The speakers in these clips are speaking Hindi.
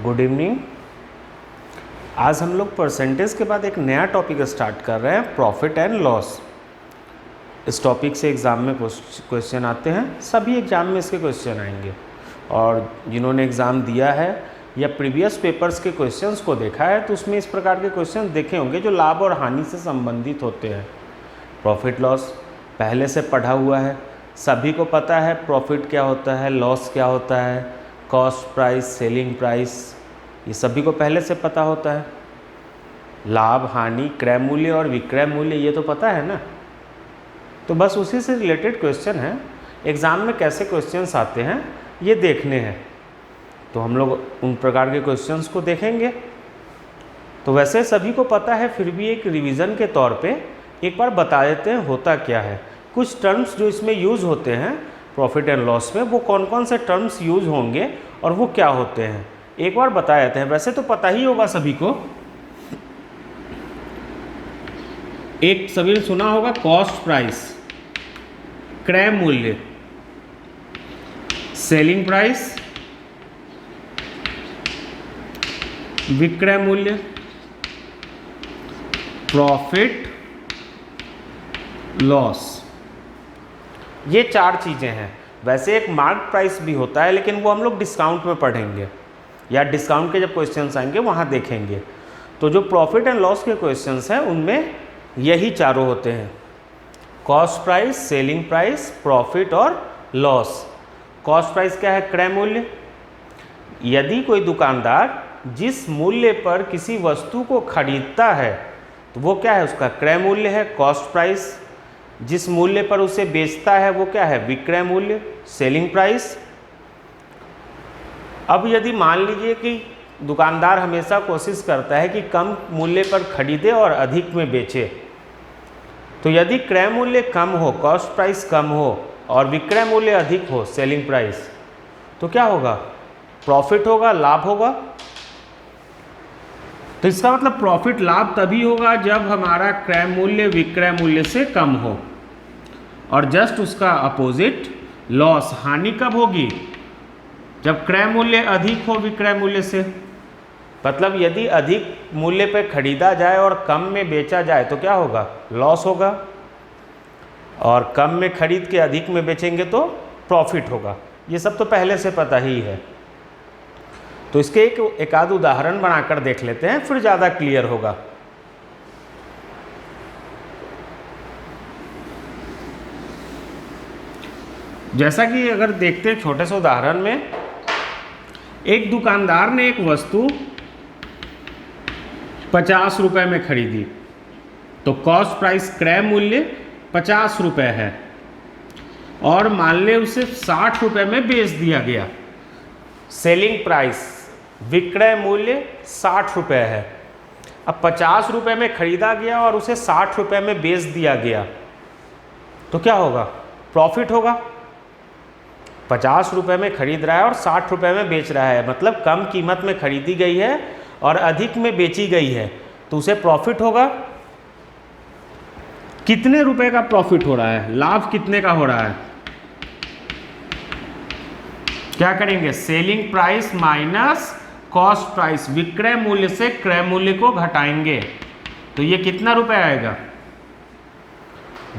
Good evening. आज हम लोग परसेंटेज के बाद एक नया टॉपिक स्टार्ट कर रहे हैं, प्रॉफिट एंड लॉस। इस टॉपिक से एग्ज़ाम में क्वेश्चन आते हैं, सभी एग्ज़ाम में इसके क्वेश्चन आएंगे। और जिन्होंने एग्ज़ाम दिया है या प्रीवियस पेपर्स के क्वेश्चंस को देखा है तो उसमें इस प्रकार के क्वेश्चन देखे होंगे जो लाभ और हानि से संबंधित होते हैं। प्रॉफिट लॉस पहले से पढ़ा हुआ है, सभी को पता है प्रॉफिट क्या होता है, लॉस क्या होता है, कॉस्ट प्राइस, सेलिंग प्राइस, ये सभी को पहले से पता होता है। लाभ, हानि, क्रय मूल्य और विक्रय मूल्य ये तो पता है ना। तो बस उसी से रिलेटेड क्वेश्चन है, एग्ज़ाम में कैसे क्वेश्चंस आते हैं ये देखने हैं। तो हम लोग उन प्रकार के क्वेश्चंस को देखेंगे। तो वैसे सभी को पता है, फिर भी एक रिवीजन के तौर पे एक बार बता देते हैं होता क्या है। कुछ टर्म्स जो इसमें यूज़ होते हैं प्रॉफिट एंड लॉस में, वो कौन कौन से टर्म्स यूज़ होंगे और वो क्या होते हैं एक बार बता देते हैं। वैसे तो पता ही होगा सभी को, एक सभी ने सुना होगा कॉस्ट प्राइस, क्रय मूल्य, सेलिंग प्राइस, विक्रय मूल्य, प्रॉफिट लॉस, ये चार चीज़ें हैं। वैसे एक मार्क प्राइस भी होता है, लेकिन वो हम लोग डिस्काउंट में पढ़ेंगे या डिस्काउंट के जब क्वेश्चंस आएंगे वहाँ देखेंगे। तो जो प्रॉफिट एंड लॉस के क्वेश्चंस हैं उनमें यही चारों होते हैं, cost price, selling price, profit और लॉस। कॉस्ट प्राइस क्या है? क्रय मूल्य। यदि कोई दुकानदार जिस मूल्य पर किसी वस्तु को खरीदता है तो वो क्या है? उसका क्रय मूल्य है, कॉस्ट प्राइस। जिस मूल्य पर उसे बेचता है वो क्या है? विक्रय मूल्य, सेलिंग प्राइस। अब यदि मान लीजिए कि दुकानदार हमेशा कोशिश करता है कि कम मूल्य पर खरीदे और अधिक में बेचे, तो यदि क्रय मूल्य कम हो, कॉस्ट प्राइस कम हो और विक्रय मूल्य अधिक हो, सेलिंग प्राइस, तो क्या होगा? प्रॉफिट होगा, लाभ होगा। तो इसका मतलब प्रॉफिट, लाभ तभी होगा जब हमारा क्रय मूल्य विक्रय मूल्य से कम हो, और जस्ट उसका अपोजिट लॉस, हानि कब होगी? जब क्रय मूल्य अधिक हो विक्रय मूल्य से। मतलब यदि अधिक मूल्य पर खरीदा जाए और कम में बेचा जाए तो क्या होगा? लॉस होगा। और कम में खरीद के अधिक में बेचेंगे तो प्रॉफिट होगा। ये सब तो पहले से पता ही है। तो इसके एक आध उदाहरण बनाकर देख लेते हैं, फिर ज़्यादा क्लियर होगा। जैसा कि अगर देखते हैं छोटे से उदाहरण में, एक दुकानदार ने एक वस्तु 50 रुपये में खरीदी, तो कॉस्ट प्राइस, क्रय मूल्य 50 रुपये है, और मान ले उसे 60 रुपये में बेच दिया गया। सेलिंग प्राइस, विक्रय मूल्य 60 रुपये है। अब 50 रुपये में खरीदा गया और उसे 60 रुपये में बेच दिया गया, तो क्या होगा? प्रॉफिट होगा। 50 रुपये में खरीद रहा है और 60 रुपये में बेच रहा है, मतलब कम कीमत में खरीदी गई है और अधिक में बेची गई है, तो उसे प्रॉफिट होगा। कितने रुपए का प्रॉफिट हो रहा है? लाभ कितने का हो रहा है? क्या करेंगे? Selling price minus cost price, विक्रय मूल्य से क्रय मूल्य को घटाएंगे, तो ये कितना रुपए आएगा?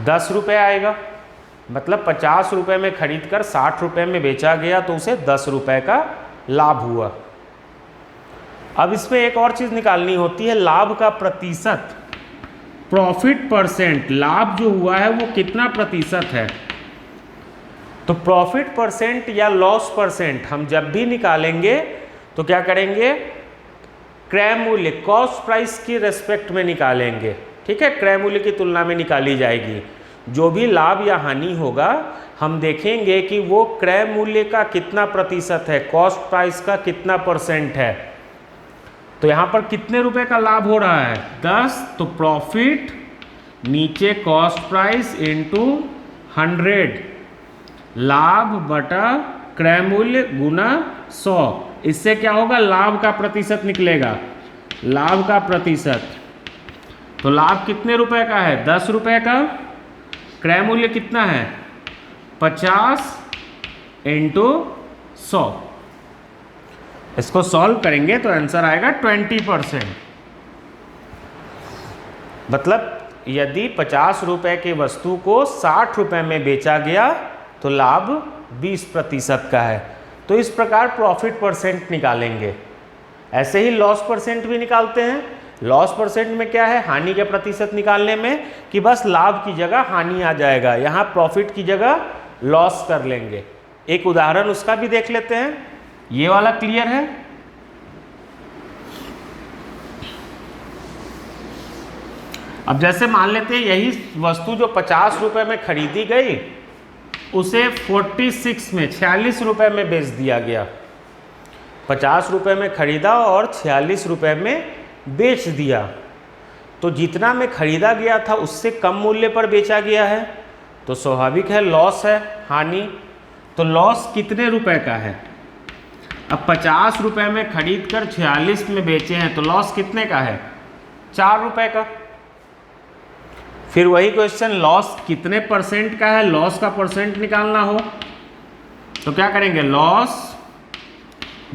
10 रुपये आएगा। मतलब 50 रुपये में खरीदकर 60 रुपये में बेचा गया, तो उसे 10 रुपये का लाभ हुआ। अब इसमें एक और चीज़ निकालनी होती है, लाभ का प्रतिशत, प्रॉफिट परसेंट। लाभ जो हुआ है वो कितना प्रतिशत है? तो प्रॉफिट परसेंट या लॉस परसेंट हम जब भी निकालेंगे तो क्या करेंगे? क्रय मूल्य, कॉस्ट प्राइस की रेस्पेक्ट में निकालेंगे। ठीक है, क्रय मूल्य की तुलना में निकाली जाएगी। जो भी लाभ या हानि होगा हम देखेंगे कि वो क्रय मूल्य का कितना प्रतिशत है, कॉस्ट प्राइस का कितना परसेंट है। तो यहाँ पर कितने रुपए का लाभ हो रहा है? 10। तो प्रॉफिट नीचे कॉस्ट प्राइस इंटू 100, लाभ बटा क्रय मूल्य गुना 100। इससे क्या होगा? लाभ का प्रतिशत निकलेगा, लाभ का प्रतिशत। तो लाभ कितने रुपए का है? 10 रुपये का। क्रय मूल्य कितना है? 50 इंटू 100। इसको सॉल्व करेंगे तो आंसर आएगा 20%। मतलब यदि 50 रुपए की वस्तु को 60 रुपए में बेचा गया तो लाभ 20% का है। तो इस प्रकार प्रॉफिट परसेंट निकालेंगे। ऐसे ही लॉस परसेंट भी निकालते हैं। लॉस परसेंट में क्या है, हानि के प्रतिशत निकालने में कि बस लाभ की जगह हानि आ जाएगा, यहाँ प्रॉफिट की जगह लॉस कर लेंगे। एक उदाहरण उसका भी देख लेते हैं। ये वाला क्लियर है? अब जैसे मान लेते हैं यही वस्तु जो 50 रुपए में खरीदी गई उसे 46 रुपए में बेच दिया गया। 50 रुपए में खरीदा और 46 रुपए में बेच दिया, तो जितना में खरीदा गया था उससे कम मूल्य पर बेचा गया है, तो स्वाभाविक है लॉस है, हानि। तो लॉस कितने रुपए का है? अब 50 रुपए में खरीद कर 46 में बेचे हैं तो लॉस कितने का है? 4 रुपए का। फिर वही क्वेश्चन, लॉस कितने परसेंट का है? लॉस का परसेंट निकालना हो तो क्या करेंगे? लॉस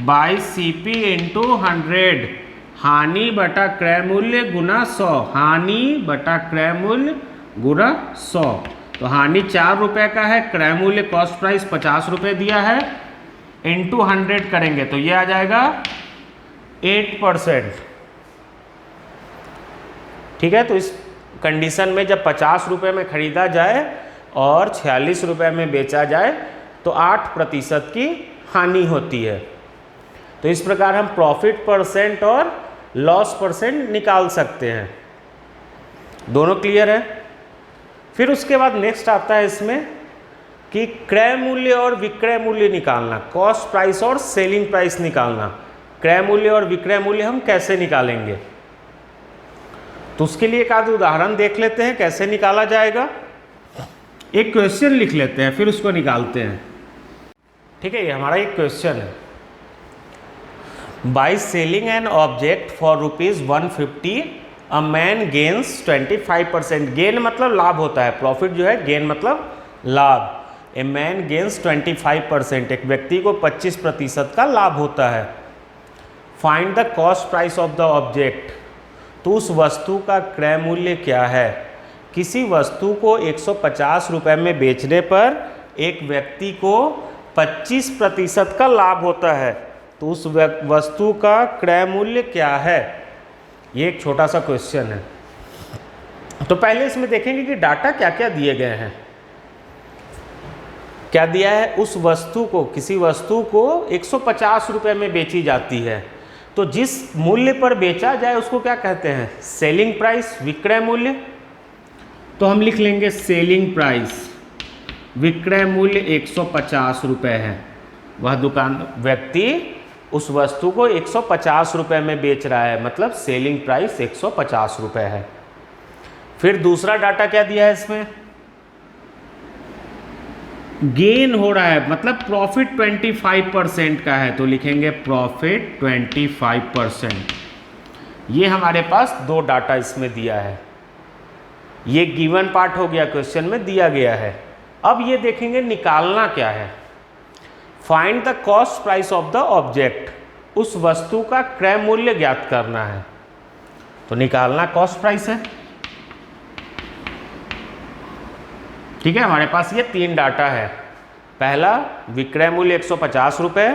बाई CP इंटू 100, हानि बटा क्रय मूल्य गुना 100, हानि बटा क्रय मूल्य गुना 100। तो हानि 4 रुपए का है, क्रय मूल्य कॉस्ट प्राइस 50 रुपए दिया है, इंटू 100 करेंगे तो ये आ जाएगा 8%। ठीक है, तो इस कंडीशन में जब 50 रुपए में खरीदा जाए और 46 रुपए में बेचा जाए तो 8% की हानि होती है। तो इस प्रकार हम प्रॉफिट परसेंट और लॉस परसेंट निकाल सकते हैं। दोनों क्लियर है? फिर उसके बाद नेक्स्ट आता है इसमें कि क्रय मूल्य और विक्रय मूल्य निकालना, कॉस्ट प्राइस और सेलिंग प्राइस निकालना। क्रय मूल्य और विक्रय मूल्य हम कैसे निकालेंगे? तो उसके लिए एक आध उदाहरण देख लेते हैं कैसे निकाला जाएगा। एक क्वेश्चन लिख लेते हैं फिर उसको निकालते हैं। ठीक है, ये हमारा एक क्वेश्चन है। By selling an object for ₹150 a man gains 25%। Gain मतलब लाभ होता है, प्रॉफिट जो है, गेन मतलब लाभ। ए मैन गेन्स 25%, एक व्यक्ति को 25% का लाभ होता है। Find the cost price of the object, तो उस वस्तु का क्रय मूल्य क्या है? किसी वस्तु को 150 रुपए में बेचने पर एक व्यक्ति को 25% का लाभ होता है, तो उस वस्तु का क्रय मूल्य क्या है? ये एक छोटा सा क्वेश्चन है। तो पहले इसमें देखेंगे कि डाटा क्या क्या दिए गए हैं। क्या दिया है? उस वस्तु को, किसी वस्तु को 150 रुपए में बेची जाती है, तो जिस मूल्य पर बेचा जाए उसको क्या कहते हैं? सेलिंग प्राइस, विक्रय मूल्य। तो हम लिख लेंगे सेलिंग प्राइस, विक्रय मूल्य 150 रुपये है। वह दुकान व्यक्ति उस वस्तु को 150 रुपये में बेच रहा है, मतलब सेलिंग प्राइस 150 रुपये है। फिर दूसरा डाटा क्या दिया है इसमें? गेन हो रहा है, मतलब प्रॉफिट 25% का है, तो लिखेंगे प्रॉफिट 25%। ये हमारे पास दो डाटा इसमें दिया है। ये गिवन पार्ट हो गया, क्वेश्चन में दिया गया है। अब ये देखेंगे निकालना क्या है। Find the cost price of the object, उस वस्तु का क्रय मूल्य ज्ञात करना है, तो निकालना कॉस्ट प्राइस है। ठीक है, हमारे पास ये तीन डाटा है। पहला विक्रय मूल्य 150 रुपये,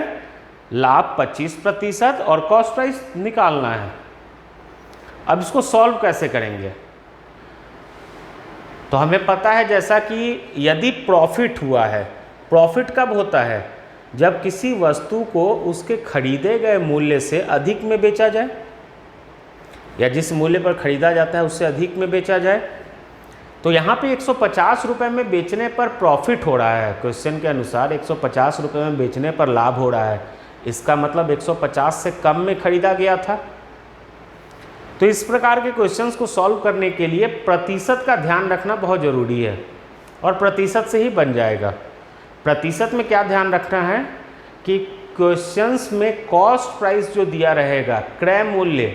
लाभ 25% और कॉस्ट प्राइस निकालना है। अब इसको सॉल्व कैसे करेंगे? तो हमें पता है जैसा कि यदि प्रॉफिट हुआ है, प्रॉफिट कब होता है? जब किसी वस्तु को उसके खरीदे गए मूल्य से अधिक में बेचा जाए, या जिस मूल्य पर खरीदा जाता है उससे अधिक में बेचा जाए। तो यहाँ पे 150 रुपये में बेचने पर प्रॉफिट हो रहा है, क्वेश्चन के अनुसार 150 रुपये में बेचने पर लाभ हो रहा है, इसका मतलब 150 से कम में खरीदा गया था। तो इस प्रकार के क्वेश्चंस को सॉल्व करने के लिए प्रतिशत का ध्यान रखना बहुत ज़रूरी है, और प्रतिशत से ही बन जाएगा। प्रतिशत में क्या ध्यान रखना है कि क्वेश्चंस में कॉस्ट प्राइस जो दिया रहेगा, क्रय मूल्य,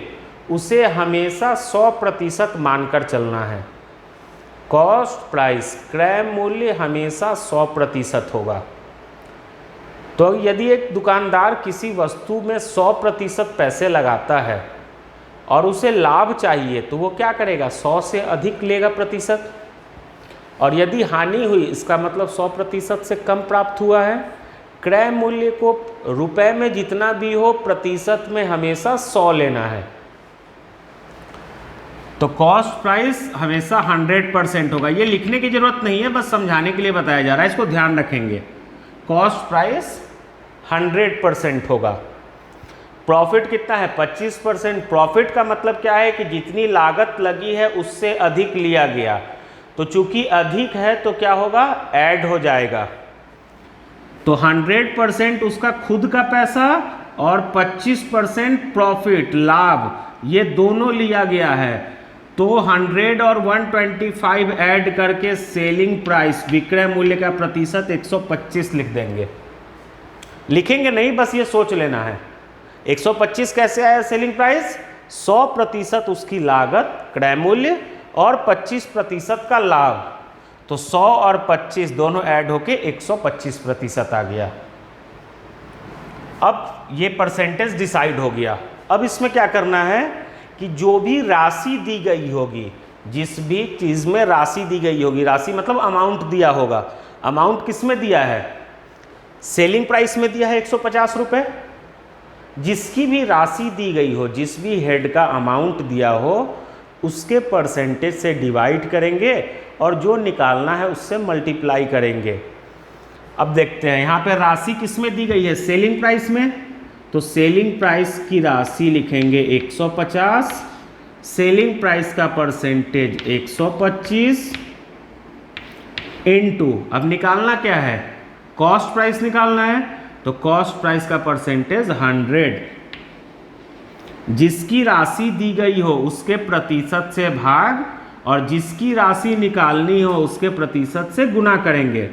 उसे हमेशा 100% मानकर चलना है। कॉस्ट प्राइस, क्रय मूल्य हमेशा 100% होगा। तो तो यदि एक दुकानदार किसी वस्तु में 100% पैसे लगाता है और उसे लाभ चाहिए तो वो क्या करेगा, 100 से अधिक लेगा प्रतिशत। और यदि हानि हुई, इसका मतलब 100% से कम प्राप्त हुआ है। क्रय मूल्य को रुपए में जितना भी हो प्रतिशत में हमेशा 100 लेना है। तो कॉस्ट प्राइस हमेशा 100% होगा। ये लिखने की जरूरत नहीं है, बस समझाने के लिए बताया जा रहा है, इसको ध्यान रखेंगे। कॉस्ट प्राइस 100% होगा। प्रॉफिट कितना है, 25%। प्रॉफिट का मतलब क्या है कि जितनी लागत लगी है उससे अधिक लिया गया, तो चूंकि अधिक है तो क्या होगा, ऐड हो जाएगा। तो 100% उसका खुद का पैसा और 25% प्रॉफिट लाभ, ये दोनों लिया गया है। तो 100 और 125 ऐड करके सेलिंग प्राइस, विक्रय मूल्य का प्रतिशत 125 लिख देंगे। लिखेंगे नहीं, बस ये सोच लेना है। 125 कैसे आया सेलिंग प्राइस, 100% उसकी लागत क्रय मूल्य और 25% का लाभ, तो 100 और 25 दोनों ऐड होके 125% आ गया। अब ये परसेंटेज डिसाइड हो गया। अब इसमें क्या करना है कि जो भी राशि दी गई होगी, जिस भी चीज़ में राशि दी गई होगी, राशि मतलब अमाउंट दिया होगा, अमाउंट किस में दिया है, सेलिंग प्राइस में दिया है 150 रुपये। जिसकी भी राशि दी गई हो, जिस भी हेड का अमाउंट दिया हो, उसके परसेंटेज से डिवाइड करेंगे और जो निकालना है उससे मल्टीप्लाई करेंगे। अब देखते हैं यहाँ पे राशि किस में दी गई है, सेलिंग प्राइस में। तो सेलिंग प्राइस की राशि लिखेंगे 150, सेलिंग प्राइस का परसेंटेज 125 इनटू, अब निकालना क्या है, कॉस्ट प्राइस निकालना है, तो कॉस्ट प्राइस का परसेंटेज 100। जिसकी राशि दी गई हो उसके प्रतिशत से भाग और जिसकी राशि निकालनी हो उसके प्रतिशत से गुना करेंगे।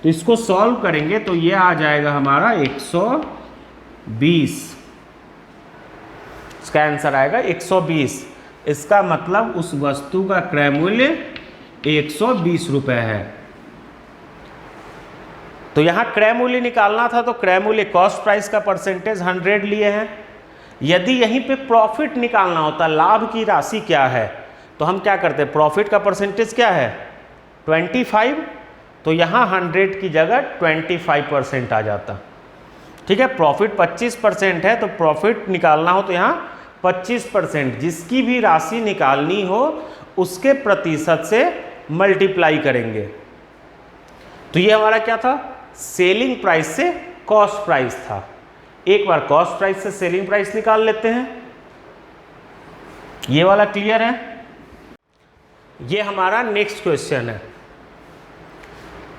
तो इसको सॉल्व करेंगे तो ये आ जाएगा हमारा 120। इसका आंसर आएगा 120। इसका मतलब उस वस्तु का क्रय मूल्य 120 रुपये है। तो यहाँ क्रय मूल्य निकालना था तो क्रय मूल्य कॉस्ट प्राइस का परसेंटेज 100 लिए हैं। यदि यहीं पे प्रॉफिट निकालना होता, लाभ की राशि क्या है, तो हम क्या करते, प्रॉफिट का परसेंटेज क्या है 25, तो यहाँ 100 की जगह 25% आ जाता। ठीक है, प्रॉफिट 25% है तो प्रॉफिट निकालना हो तो यहाँ 25%, जिसकी भी राशि निकालनी हो उसके प्रतिशत से मल्टीप्लाई करेंगे। तो ये हमारा क्या था, सेलिंग प्राइस से कॉस्ट प्राइस था। एक बार कॉस्ट प्राइस से सेलिंग प्राइस निकाल लेते हैं। ये वाला क्लियर है। ये हमारा नेक्स्ट क्वेश्चन है।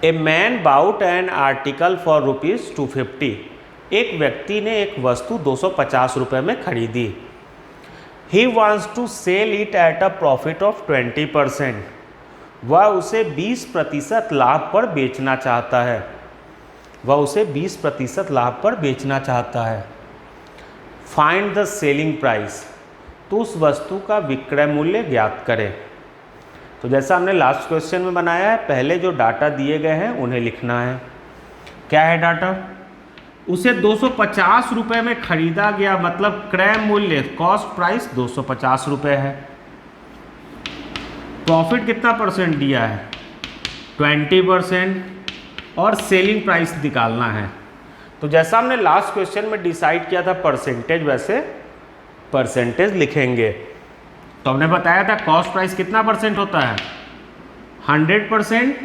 A man bought an article for ₹250। एक व्यक्ति ने एक वस्तु 250 रुपये में खरीदी। He wants to sell it at a profit of 20%। वह उसे 20% लाभ पर बेचना चाहता है। वह उसे 20% लाभ पर बेचना चाहता है। Find the selling price. तो उस वस्तु का विक्रय मूल्य ज्ञात करें। तो जैसा हमने लास्ट क्वेश्चन में बनाया है, पहले जो डाटा दिए गए हैं उन्हें लिखना है। क्या है डाटा, उसे 250 रुपये में खरीदा गया, मतलब क्रय मूल्य कॉस्ट प्राइस 250 रुपये है। प्रॉफिट कितना परसेंट दिया है 20%, और सेलिंग प्राइस निकालना है। तो जैसा हमने लास्ट क्वेश्चन में डिसाइड किया था परसेंटेज, वैसे परसेंटेज लिखेंगे। तो हमने बताया था कॉस्ट प्राइस कितना परसेंट होता है 100%।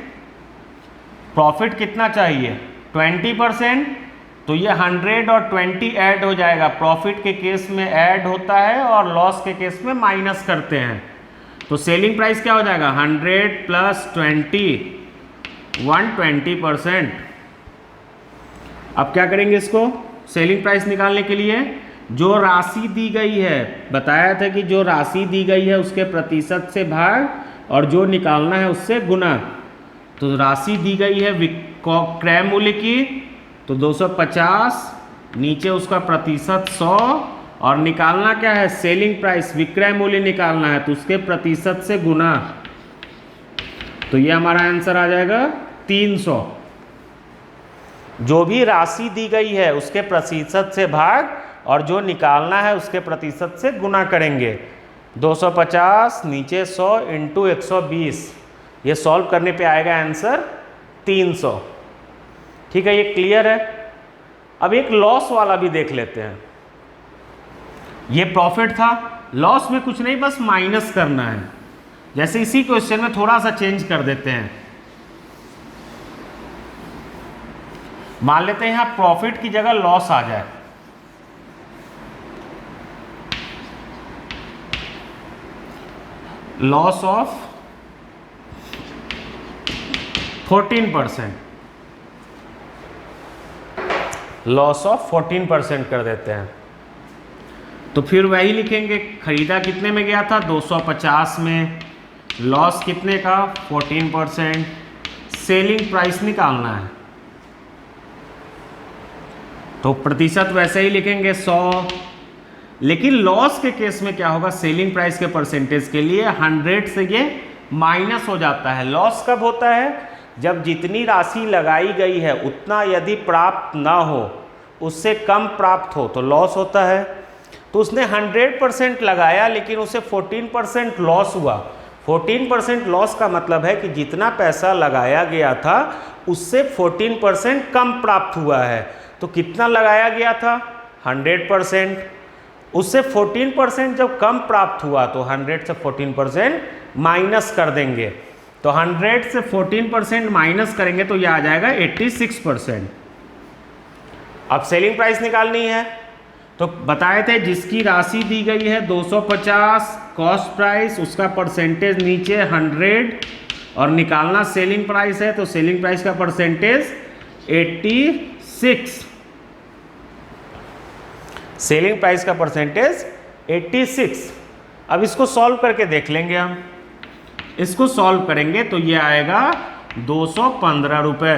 प्रॉफिट कितना चाहिए 20%, तो ये 100 और 20 ऐड हो जाएगा। प्रॉफिट के केस में ऐड होता है और लॉस के केस में माइनस करते हैं। तो सेलिंग प्राइस क्या हो जाएगा 100 + 20, 120%। अब क्या करेंगे इसको, सेलिंग प्राइस निकालने के लिए जो राशि दी गई है, बताया था कि जो राशि दी गई है उसके प्रतिशत से भाग और जो निकालना है उससे गुना। तो राशि दी गई है क्रय मूल्य की, तो 250, नीचे उसका प्रतिशत 100, और निकालना क्या है सेलिंग प्राइस, विक्रय मूल्य निकालना है, तो उसके प्रतिशत से गुना। तो ये हमारा आंसर आ जाएगा 300। जो भी राशि दी गई है उसके प्रतिशत से भाग और जो निकालना है उसके प्रतिशत से गुना करेंगे। 250 नीचे 100 इंटू 120, ये सॉल्व करने पे आएगा आंसर 300। ठीक है, ये क्लियर है। अब एक लॉस वाला भी देख लेते हैं। ये प्रॉफिट था, लॉस में कुछ नहीं, बस माइनस करना है। जैसे इसी क्वेश्चन में थोड़ा सा चेंज कर देते हैं। मान लेते हैं यहां प्रॉफिट की जगह लॉस आ जाए। लॉस ऑफ 14%, लॉस ऑफ 14% कर देते हैं। तो फिर वही लिखेंगे, खरीदा कितने में गया था 250 में, लॉस कितने का 14%, सेलिंग प्राइस निकालना है तो प्रतिशत वैसे ही लिखेंगे 100। लेकिन लॉस के केस में क्या होगा, सेलिंग प्राइस के परसेंटेज के लिए 100 से ये माइनस हो जाता है। लॉस कब होता है, जब जितनी राशि लगाई गई है उतना यदि प्राप्त ना हो, उससे कम प्राप्त हो तो लॉस होता है। तो उसने 100% लगाया लेकिन उसे 14% लॉस हुआ। 14% लॉस का मतलब है कि जितना पैसा लगाया गया था उससे 14% कम प्राप्त हुआ है। तो कितना लगाया गया था 100%, उससे 14% जब कम प्राप्त हुआ तो 100 से 14% माइनस कर देंगे। तो 100 से 14% माइनस करेंगे तो यह आ जाएगा 86%। अब सेलिंग प्राइस निकालनी है तो बताए थे जिसकी राशि दी गई है 250 कॉस्ट प्राइस, उसका परसेंटेज नीचे 100 और निकालना सेलिंग प्राइस है तो सेलिंग प्राइस का परसेंटेज 86। सेलिंग प्राइस का परसेंटेज 86। अब इसको सॉल्व करके देख लेंगे हम। इसको सॉल्व करेंगे तो ये आएगा 215 रुपये।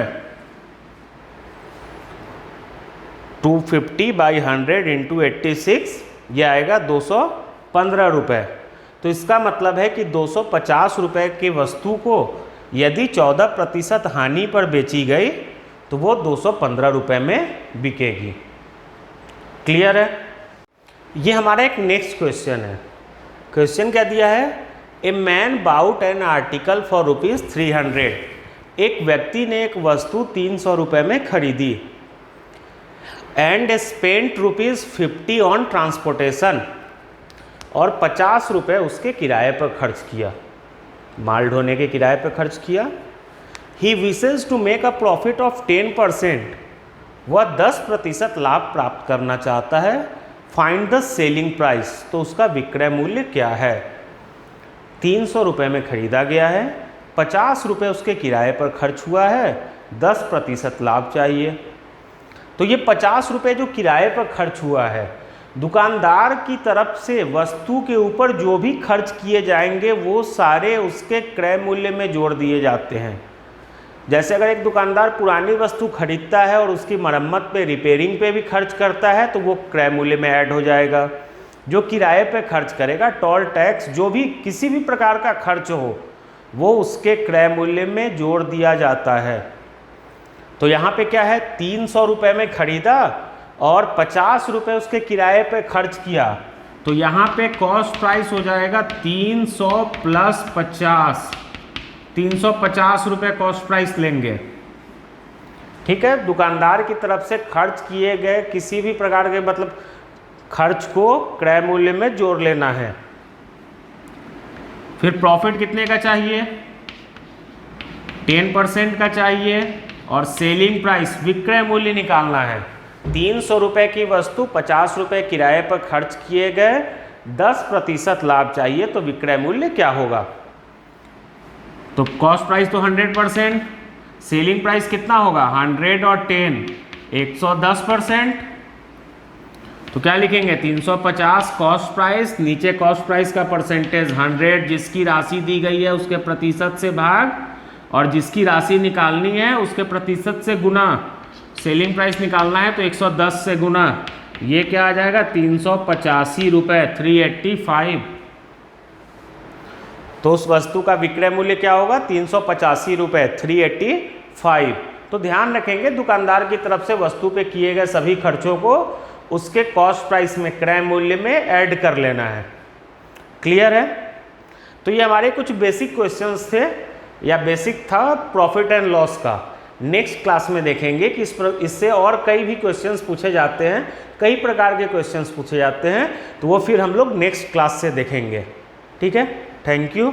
250 बाई 100 इंटू 86, ये आएगा 215 रुपये। तो इसका मतलब है कि 250 रुपये की वस्तु को यदि 14% हानि पर बेची गई तो वो 215 रुपये में बिकेगी। क्लियर है। ये हमारा एक नेक्स्ट क्वेश्चन है। क्वेश्चन क्या दिया है, a man bought an article for ₹300। एक व्यक्ति ने एक वस्तु 300 रुपये में खरीदी एंड स्पेंट ₹50 ऑन ट्रांसपोर्टेशन, और 50 रुपये उसके किराए पर खर्च किया, माल ढोने के किराए पर खर्च किया। He wishes to make a profit of 10%, वह 10% लाभ प्राप्त करना चाहता है। फाइंड द सेलिंग प्राइस, तो उसका विक्रय मूल्य क्या है। 300 रुपये में खरीदा गया है, 50 रुपये उसके किराए पर खर्च हुआ है, 10% लाभ चाहिए। तो ये 50 रुपये जो किराए पर खर्च हुआ है, दुकानदार की तरफ से वस्तु के ऊपर जो भी खर्च किए जाएंगे वो सारे उसके क्रय मूल्य में जोड़ दिए जाते हैं। जैसे अगर एक दुकानदार पुरानी वस्तु खरीदता है और उसकी मरम्मत पे, रिपेयरिंग पे भी खर्च करता है तो वो क्रय मूल्य में ऐड हो जाएगा। जो किराए पे खर्च करेगा, टोल टैक्स, जो भी किसी भी प्रकार का खर्च हो, वो उसके क्रय मूल्य में जोड़ दिया जाता है। तो यहाँ पे क्या है, 300 रुपये में खरीदा और 50 रुपये उसके किराए पे खर्च किया, तो यहाँ पे कॉस्ट प्राइस हो जाएगा 300 प्लस 50, 350 रुपये कॉस्ट प्राइस लेंगे। ठीक है, दुकानदार की तरफ से खर्च किए गए किसी भी प्रकार के मतलब खर्च को क्रय मूल्य में जोड़ लेना है। फिर प्रॉफिट कितने का चाहिए, 10% का चाहिए, और सेलिंग प्राइस विक्रय मूल्य निकालना है। 300 रुपये की वस्तु 50 रुपये किराए पर खर्च किए गए, 10% लाभ चाहिए, तो विक्रय मूल्य क्या होगा। तो कॉस्ट प्राइस तो 100%, सेलिंग प्राइस कितना होगा 100 और 10 110%। तो क्या लिखेंगे 350 कॉस्ट प्राइस, नीचे कॉस्ट प्राइस का परसेंटेज 100, जिसकी राशि दी गई है उसके प्रतिशत से भाग, और जिसकी राशि निकालनी है उसके प्रतिशत से गुना। सेलिंग प्राइस निकालना है तो 110 से गुना, ये क्या आ जाएगा 385 रुपये, 385। तो उस वस्तु का विक्रय मूल्य क्या होगा 385 रुपये, 385। तो ध्यान रखेंगे दुकानदार की तरफ से वस्तु पे किए गए सभी खर्चों को उसके कॉस्ट प्राइस में, क्रय मूल्य में ऐड कर लेना है। क्लियर है? तो ये हमारे कुछ बेसिक क्वेश्चंस थे या बेसिक था प्रॉफिट एंड लॉस का। नेक्स्ट क्लास में देखेंगे कि इससे और कई भी क्वेश्चंस पूछे जाते हैं, कई प्रकार के क्वेश्चंस पूछे जाते हैं, तो वो फिर हम लोग नेक्स्ट क्लास से देखेंगे। ठीक है, थैंक यू।